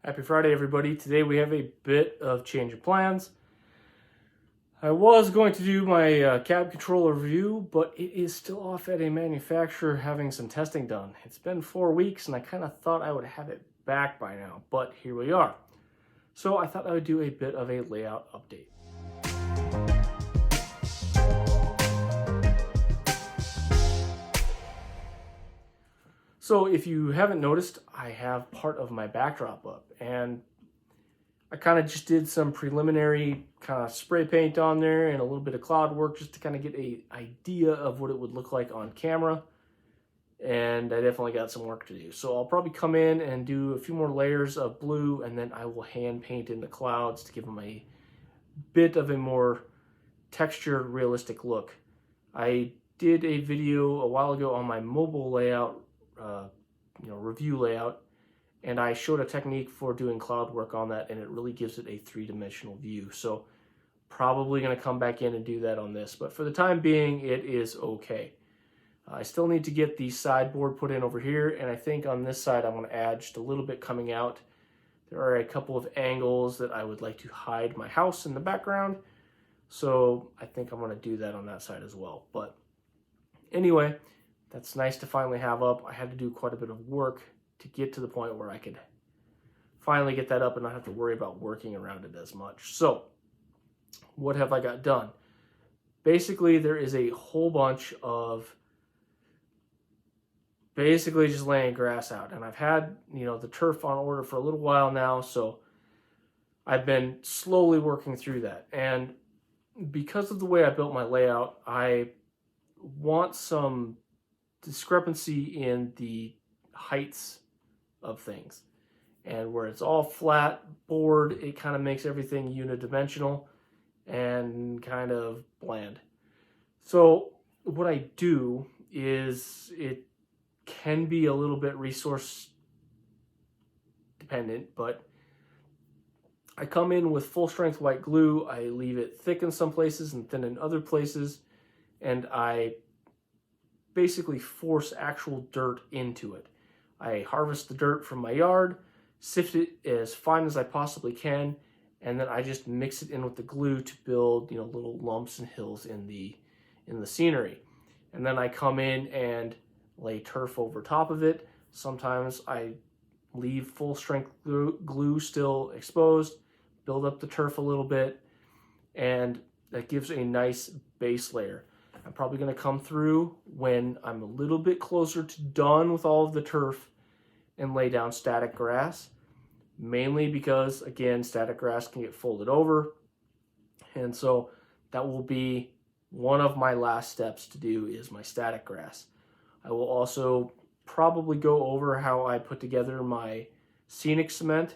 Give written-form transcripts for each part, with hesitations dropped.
Happy Friday, everybody. Today we have a bit of change of plans. I was going to do my cab controller review, but it is still off at a manufacturer having some testing done. It's been 4 weeks and I kind of thought I would have it back by now, but here we are. So I thought I would do a bit of a layout update. So if you haven't noticed, I have part of my backdrop up, and I kind of just did some preliminary kind of spray paint on there and a little bit of cloud work just to kind of get an idea of what it would look like on camera. And I definitely got some work to do. So I'll probably come in and do a few more layers of blue, and then I will hand paint in the clouds to give them a bit of a more textured, realistic look. I did a video a while ago on my mobile layout, review layout, and I showed a technique for doing cloud work on that, and it really gives it a three-dimensional view. So probably going to come back in and do that on this, but for the time being, it is okay. I still need to get the sideboard put in over here, and I think on this side I'm going to add just a little bit coming out. There are a couple of angles that I would like to hide my house in the background, so I think I'm going to do that on that side as well. But anyway, that's nice to finally have up. I had to do quite a bit of work to get to the point where I could finally get that up and not have to worry about working around it as much. So what have I got done? Basically, there is a whole bunch of basically just laying grass out, and I've had the turf on order for a little while now, so I've been slowly working through that. And because of the way I built my layout, I want some discrepancy in the heights of things, and where it's all flat board, it kind of makes everything unidimensional and kind of bland. So what I do is, it can be a little bit resource dependent, but I come in with full strength white glue. I leave it thick in some places and thin in other places, and I basically force actual dirt into it. I harvest the dirt from my yard, sift it as fine as I possibly can, and then I just mix it in with the glue to build little lumps and hills in the scenery. And then I come in and lay turf over top of it. Sometimes I leave full strength glue still exposed, build up the turf a little bit, and that gives a nice base layer. I'm probably going to come through when I'm a little bit closer to done with all of the turf and lay down static grass, mainly because, again, static grass can get folded over. And so that will be one of my last steps to do, is my static grass. I will also probably go over how I put together my scenic cement.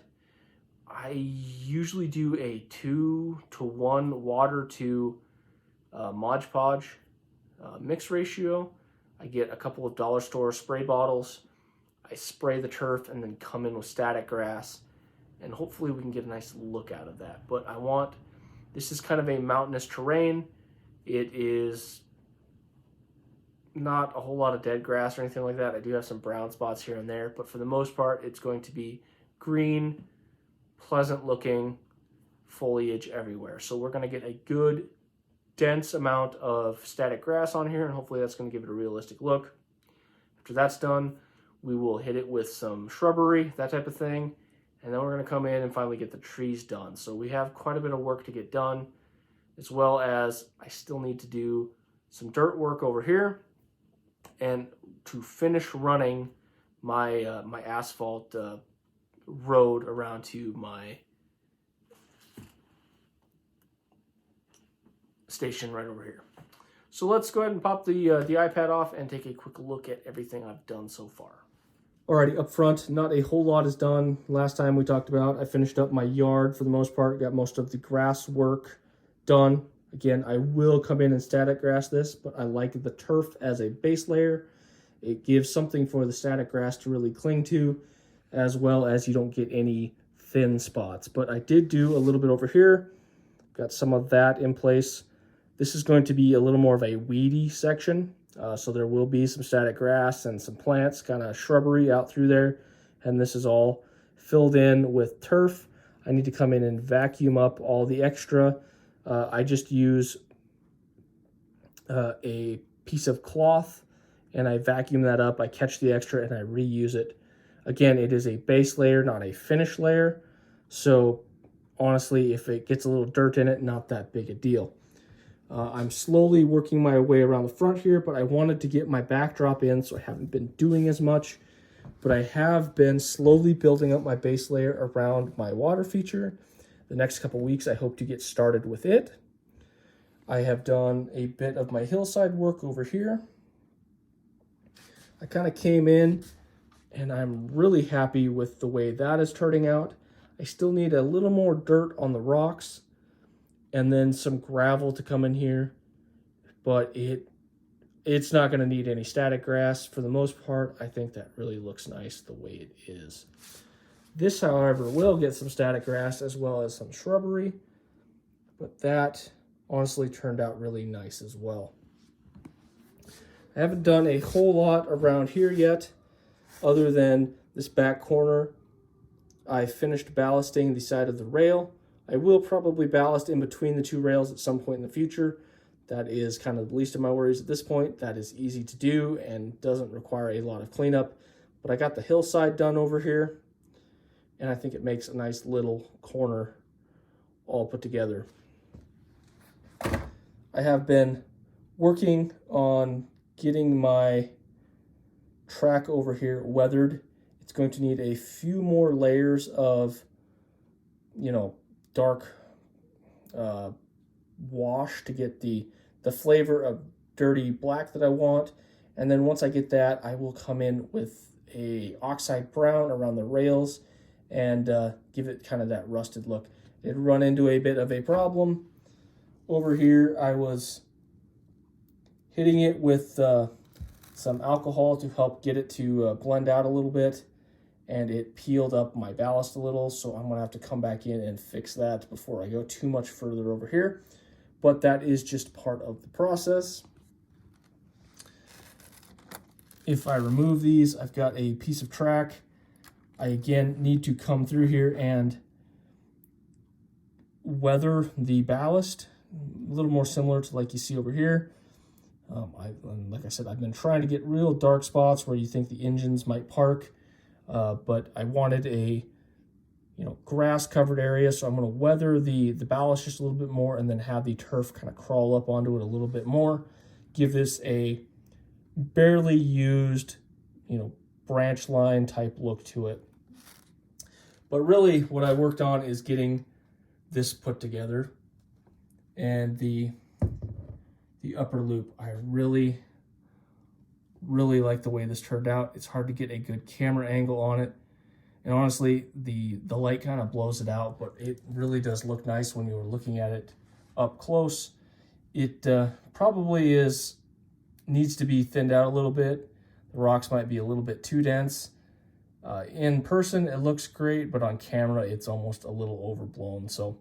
I usually do a 2-to-1 water to Mod Podge mix ratio. I get a couple of dollar store spray bottles. I spray the turf and then come in with static grass, and hopefully we can get a nice look out of that. But this is kind of a mountainous terrain. It is not a whole lot of dead grass or anything like that. I do have some brown spots here and there, but for the most part, it's going to be green, pleasant looking foliage everywhere. So we're going to get a good dense amount of static grass on here, and hopefully that's going to give it a realistic look. After that's done, we will hit it with some shrubbery, that type of thing, and then we're going to come in and finally get the trees done. So we have quite a bit of work to get done, as well as I still need to do some dirt work over here, and to finish running my my asphalt road around to my station right over here. So let's go ahead and pop the iPad off and take a quick look at everything I've done so far. Alrighty, up front, not a whole lot is done. Last time we talked about, I finished up my yard for the most part, got most of the grass work done. Again, I will come in and static grass this, but I like the turf as a base layer. It gives something for the static grass to really cling to, as well as you don't get any thin spots. But I did do a little bit over here. Got some of that in place. This is going to be a little more of a weedy section. So there will be some static grass and some plants, kind of shrubbery out through there. And this is all filled in with turf. I need to come in and vacuum up all the extra. I just use a piece of cloth and I vacuum that up. I catch the extra and I reuse it. Again, it is a base layer, not a finish layer. So honestly, if it gets a little dirt in it, not that big a deal. I'm slowly working my way around the front here, but I wanted to get my backdrop in, so I haven't been doing as much. But I have been slowly building up my base layer around my water feature. The next couple weeks, I hope to get started with it. I have done a bit of my hillside work over here. I kind of came in, and I'm really happy with the way that is turning out. I still need a little more dirt on the rocks and then some gravel to come in here, but it's not going to need any static grass. For the most part, I think that really looks nice the way it is. This, however, will get some static grass as well as some shrubbery, but that honestly turned out really nice as well. I haven't done a whole lot around here yet, other than this back corner. I finished ballasting the side of the rail. I will probably ballast in between the two rails at some point in the future. That is kind of the least of my worries at this point. That is easy to do and doesn't require a lot of cleanup. But I got the hillside done over here, and I think it makes a nice little corner all put together. I have been working on getting my track over here weathered. It's going to need a few more layers of, dark wash to get the flavor of dirty black that I want. And then once I get that, I will come in with a oxide brown around the rails and give it kind of that rusted look. It run into a bit of a problem. Over here, I was hitting it with some alcohol to help get it to blend out a little bit, and it peeled up my ballast a little, so I'm going to have to come back in and fix that before I go too much further over here. But that is just part of the process. If I remove these, I've got a piece of track. I again need to come through here and weather the ballast, a little more similar to like you see over here. Like I said, I've been trying to get real dark spots where you think the engines might park, but I wanted a grass covered area, so I'm going to weather the ballast just a little bit more and then have the turf kind of crawl up onto it a little bit more, give this a barely used branch line type look to it. But really what I worked on is getting this put together, and the upper loop, I really like the way this turned out. It's hard to get a good camera angle on it, and honestly the light kind of blows it out, but it really does look nice when you're looking at it up close. It probably needs to be thinned out a little bit. The rocks might be a little bit too dense. In person it looks great, but on camera it's almost a little overblown. So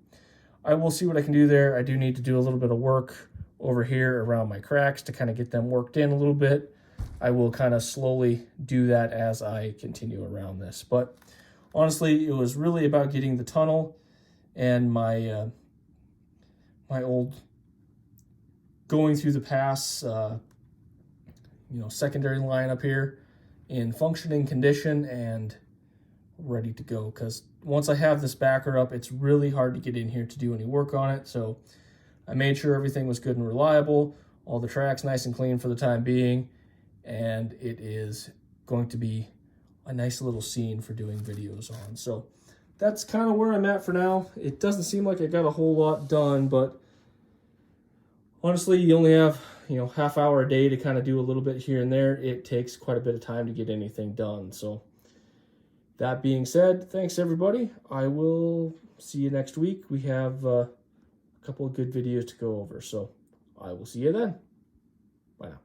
I will see what I can do there. I do need to do a little bit of work over here around my cracks to kind of get them worked in a little bit. I will kind of slowly do that as I continue around this. But honestly, it was really about getting the tunnel and my my old going through the pass secondary line up here in functioning condition and ready to go, because once I have this backer up, it's really hard to get in here to do any work on it. So I made sure everything was good and reliable, all the tracks nice and clean for the time being, and it is going to be a nice little scene for doing videos on. So that's kind of where I'm at for now. It doesn't seem like I got a whole lot done, but honestly, you only have half hour a day to kind of do a little bit here and there. It takes quite a bit of time to get anything done. So that being said, thanks everybody. I will see you next week. We have a couple of good videos to go over, so I will see you then. Bye now.